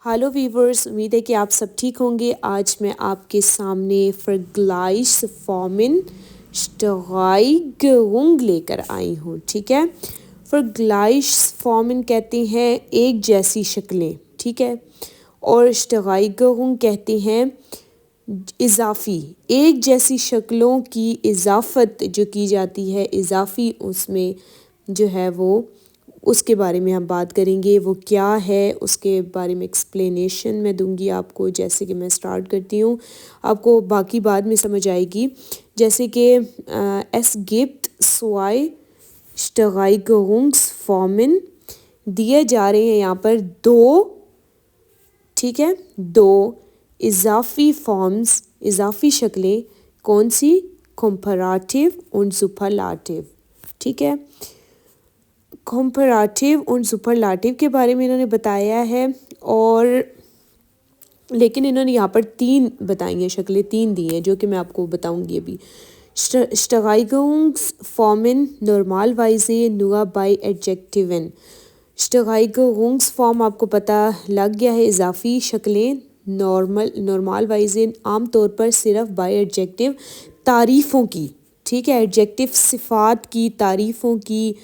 Hello viewers, उम्मीद है कि आप सब ठीक होंगे। आज मैं आपके सामने फर्गलाइश फॉर्मिन स्ट्राइगुंग लेकर आई हूँ। ठीक है, फर्गलाइश फॉर्मिन कहते हैं एक जैसी शक्लें, ठीक है, और स्ट्राइगुंग कहते हैं इजाफी, एक जैसी शक्लों की इजाफत जो की जाती है, इजाफी उसमें जो है वो उसके बारे में हम बात करेंगे। वो क्या है उसके बारे में एक्सप्लेनेशन मैं दूंगी आपको। जैसे कि मैं स्टार्ट करती हूँ, आपको बाकी बाद में समझ आएगी। जैसे कि एस गिप्ट स्वाई स्ट्राइगुंग्स फॉर्मिन दिए जा रहे हैं यहाँ पर दो, ठीक है, दो इजाफी फॉर्म्स, इजाफी शक्लें। कौन सी? कंपैरेटिव और सुपरलाटिव। ठीक है, कंपैरेटिव और सुपरलाटिव के बारे में इन्होंने बताया है, और लेकिन इन्होंने यहाँ पर तीन बताई हैं, शक्लें तीन दी हैं जो कि मैं आपको बताऊंगी अभी। स्ट्राइगुंग्स फॉर्मिन नॉर्मलवाइजे नुआ बाई एडजेक्टिवन। स्ट्राइगुंग्स फॉर्म आपको पता लग गया है, इजाफी शक्लें। नॉर्मलवाइजे आम तौर पर सिर्फ बाई एडजेक्टिव, तारीफ़ों की, ठीक है, एडजेक्टिव सिफ़ात की, तारीफ़ों की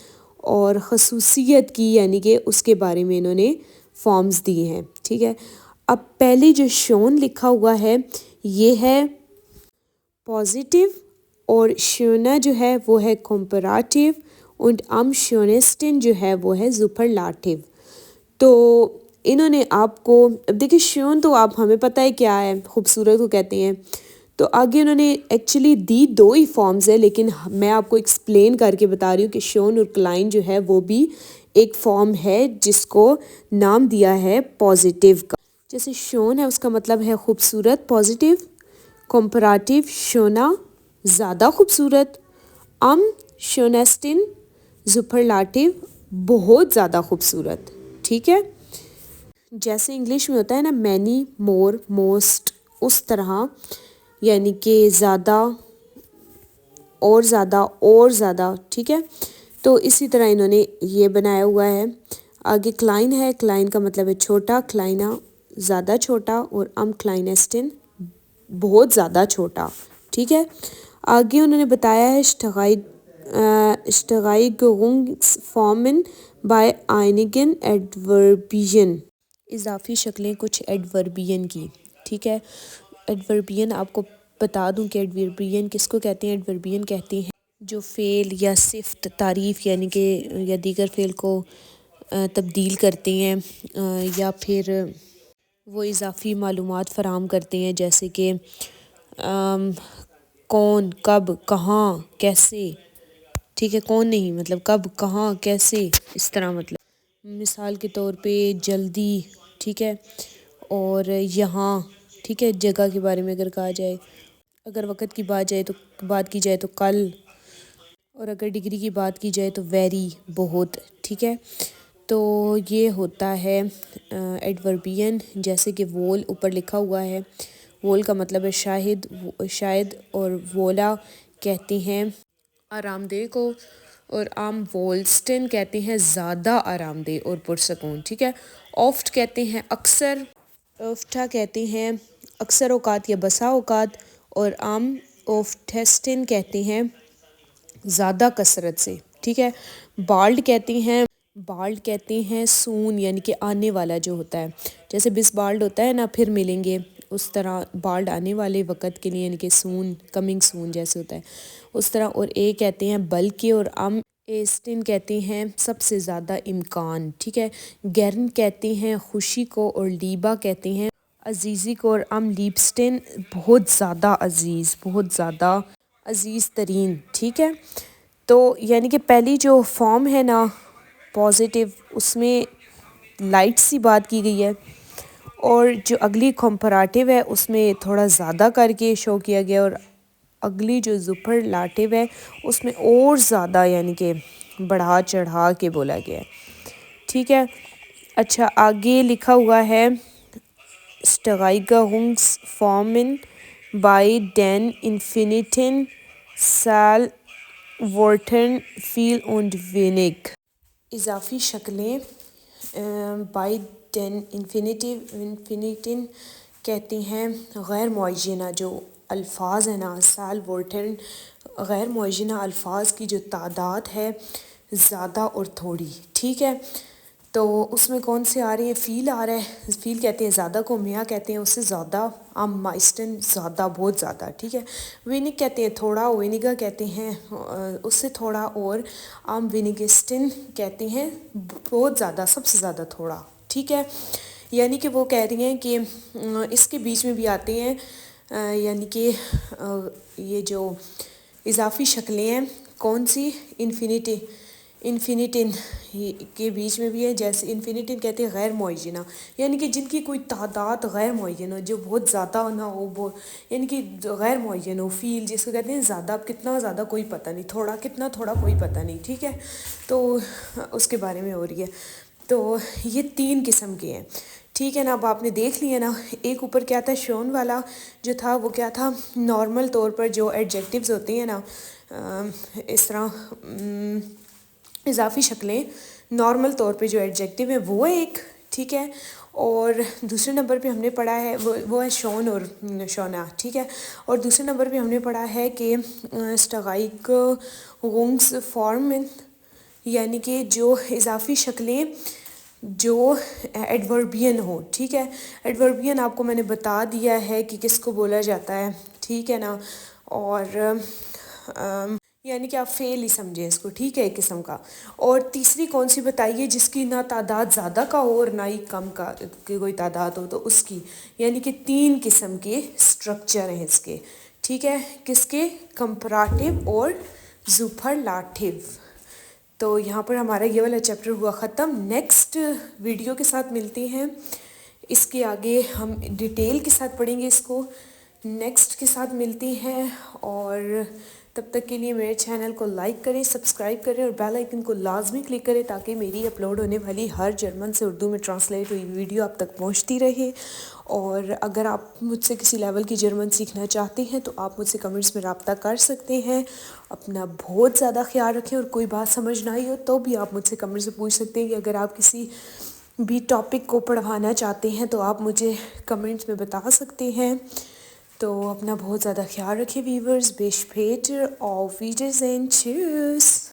और खसूसियत की, यानी कि उसके बारे में इन्होंने फॉर्म्स दिए हैं। ठीक है, अब पहले जो शोन लिखा हुआ है ये है पॉजिटिव, और शोना जो है वो है कंपैरेटिव, और अम शोनेस्टिन जो है वो है सुपरलाटिव। तो इन्होंने आपको, अब देखिए शोन तो आप हमें पता है क्या है, खूबसूरत को कहते हैं। तो आगे उन्होंने एक्चुअली दी दो ही फॉर्म्स है, लेकिन मैं आपको एक्सप्लेन करके बता रही हूँ कि शोन और क्लाइन जो है वो भी एक फॉर्म है जिसको नाम दिया है पॉजिटिव का। जैसे शोन है उसका मतलब है खूबसूरत, पॉजिटिव। कंपैरेटिव शोना ज़्यादा खूबसूरत। शोनेस्टिन सुपरलाटिव बहुत ज़्यादा खूबसूरत। ठीक है, जैसे इंग्लिश में होता है ना मैनी, मोर, मोस्ट, उस तरह, यानी कि ज़्यादा और ज़्यादा और ज़्यादा। ठीक है, तो इसी तरह इन्होंने ये बनाया हुआ है। आगे क्लाइन है, क्लाइन का मतलब है छोटा, क्लाइना ज़्यादा छोटा, और क्लाइनेस्टिन बहुत ज़्यादा छोटा। ठीक है, आगे उन्होंने बताया है स्ट्राइगुंग्स फॉर्मिन बाय आइनिगन एडवर्बियन, इजाफी शक्लें कुछ एडवर्बियन की। ठीक है, एडवर्बियन आपको बता दूं कि एडवर्बियन किसको कहते हैं। एडवर्बियन कहते हैं जो फ़ेल या सिफ्त, तारीफ़ यानी कि या दीगर फ़ेल को तब्दील करते हैं, या फिर वो इजाफी मालूमात फ़राहम करते हैं, जैसे कि कौन, कब, कहाँ, कैसे। ठीक है, कौन नहीं मतलब कब, कहाँ, कैसे, इस तरह। मतलब मिसाल के तौर पे जल्दी, ठीक है, और यहाँ, ठीक है, जगह के बारे में अगर कहा जाए, अगर वक़्त की बात की जाए तो कल, और अगर डिग्री की बात की जाए तो वेरी, बहुत। ठीक है, तो ये होता है एडवर्बियन। जैसे कि वोल ऊपर लिखा हुआ है, वोल का मतलब है शायद, और वोला कहते हैं आरामदेह को, और वोल्स्टन कहते हैं ज़्यादा आरामदेह और पुरसकून। ठीक है, ऑफ्ट कहते हैं अक्सर, ऑफ्टा कहते हैं अक्सर औकात या बसा औकात, और ऑफ्टेस्टिन कहते हैं ज़्यादा कसरत से। ठीक है, बाल्ड कहते हैं सून, यानी कि आने वाला जो होता है। जैसे बिस बाल्ड होता है ना, फिर मिलेंगे, उस तरह बाल्ड आने वाले वक़्त के लिए, यानी कि सून, कमिंग सून जैसे होता है उस तरह। और ए कहते हैं बल्कि, और एस्टिन कहते हैं सबसे ज़्यादा इम्कान। ठीक है, गैरन कहते हैं खुशी को, और लीबा कहते हैं अजीज़ी को, और लीबस्टिन बहुत ज़्यादा अजीज़, बहुत ज़्यादा अजीज़ तरीन। ठीक है, तो यानी कि पहली जो फॉर्म है ना पॉजिटिव, उसमें लाइट सी बात की गई है, और जो अगली कंपैरेटिव है उसमें थोड़ा ज़्यादा करके शो किया गया, और अगली जो सुपरलाटिव है उसमें और ज़्यादा यानी कि बढ़ा चढ़ा के बोला गया है। ठीक है, अच्छा, आगे लिखा हुआ है स्ट्राइगुंग्स फॉर्मिन बाय डेन इन्फिनिटिन साल वर्टन फील und wenig, इजाफी शक्लें बाय انفینیٹن کہتے ہیں غیر معینہ جو الفاظ ہیں نا، سال وولٹرن غیر معینہ الفاظ کی جو تعداد ہے زیادہ اور تھوڑی، ٹھیک ہے. تو اس میں کون سے آ رہے ہیں؟ فیل آ رہا ہے، فیل کہتے ہیں زیادہ کو، میاں کہتے ہیں اس سے زیادہ، مائسٹن زیادہ، بہت زیادہ، ٹھیک ہے. وینک کہتے ہیں تھوڑا، وینیگا کہتے ہیں اس سے تھوڑا، اور وینیگسٹن کہتے ہیں بہت زیادہ، سب سے زیادہ تھوڑا، ٹھیک ہے. یعنی کہ وہ کہہ رہی ہیں کہ اس کے بیچ میں بھی آتے ہیں، یعنی کہ یہ جو اضافی شکلیں ہیں کون سی، انفینیٹن کے بیچ میں بھی ہے. جیسے انفینیٹن کہتے ہیں غیر معینہ، یعنی کہ جن کی کوئی تعداد غیر معینہ ہو، جو بہت زیادہ نہ ہو، یعنی کہ غیر معین ہو. فیل جس کو کہتے ہیں زیادہ، اب کتنا زیادہ کوئی پتہ نہیں، تھوڑا کتنا تھوڑا کوئی پتہ نہیں، ٹھیک ہے. تو اس کے بارے میں ہو رہی ہے. تو یہ 3 قسم کے ہیں، ٹھیک ہے نا. اب آپ نے دیکھ لیا نا، ایک اوپر کیا تھا، شون والا جو تھا وہ کیا تھا، نارمل طور پر جو ایڈجیکٹیوز ہوتے ہیں نا، اس طرح اضافی شکلیں نارمل طور پہ جو ایڈجیکٹیو ہیں وہ ایک، ٹھیک ہے. اور دوسرے نمبر پہ ہم نے پڑھا ہے وہ ہے شون اور شونا، ٹھیک ہے. اور دوسرے نمبر پہ ہم نے پڑھا ہے کہ اسٹغائک غنگس فارم، یعنی کہ جو اضافی شکلیں جو ایڈوربین ہو، ٹھیک ہے. ایڈوربین آپ کو میں نے بتا دیا ہے کہ کس کو بولا جاتا ہے، ٹھیک ہے نا. اور یعنی کہ آپ فعل ہی سمجھیں اس کو، ٹھیک ہے، ایک قسم کا. اور تیسری کون سی بتائیے جس کی نہ تعداد زیادہ کا ہو اور نہ ہی کم کا کوئی تعداد ہو، تو اس کی، یعنی کہ 3 قسم کے سٹرکچر ہیں اس کے، ٹھیک ہے. کس کے؟ کمپراٹیو اور سپرلیٹیو. تو یہاں پر ہمارا یہ والا چیپٹر ہوا ختم. نیکسٹ ویڈیو کے ساتھ ملتے ہیں، اس کے آگے ہم ڈیٹیل کے ساتھ پڑھیں گے اس کو، نیکسٹ کے ساتھ ملتی ہیں. اور تب تک کے لیے میرے چینل کو لائک کریں، سبسکرائب کریں اور بیل آئیکن کو لازمی کلک کریں تاکہ میری اپلوڈ ہونے والی ہر جرمن سے اردو میں ٹرانسلیٹ ہوئی ویڈیو آپ تک پہنچتی رہے. اور اگر آپ مجھ سے کسی لیول کی جرمن سیکھنا چاہتے ہیں تو آپ مجھ سے کمنٹس میں رابطہ کر سکتے ہیں. اپنا بہت زیادہ خیال رکھیں، اور کوئی بات سمجھ نہ آئی ہو تو بھی آپ مجھ سے کمنٹس سے پوچھ سکتے ہیں. کہ اگر آپ کسی بھی ٹاپک کو پڑھوانا چاہتے ہیں تو آپ مجھے کمنٹس میں بتا سکتے ہیں. تو اپنا بہت زیادہ خیال رکھیں ویورز. بیش پیٹر auf Wiedersehen, tschüss.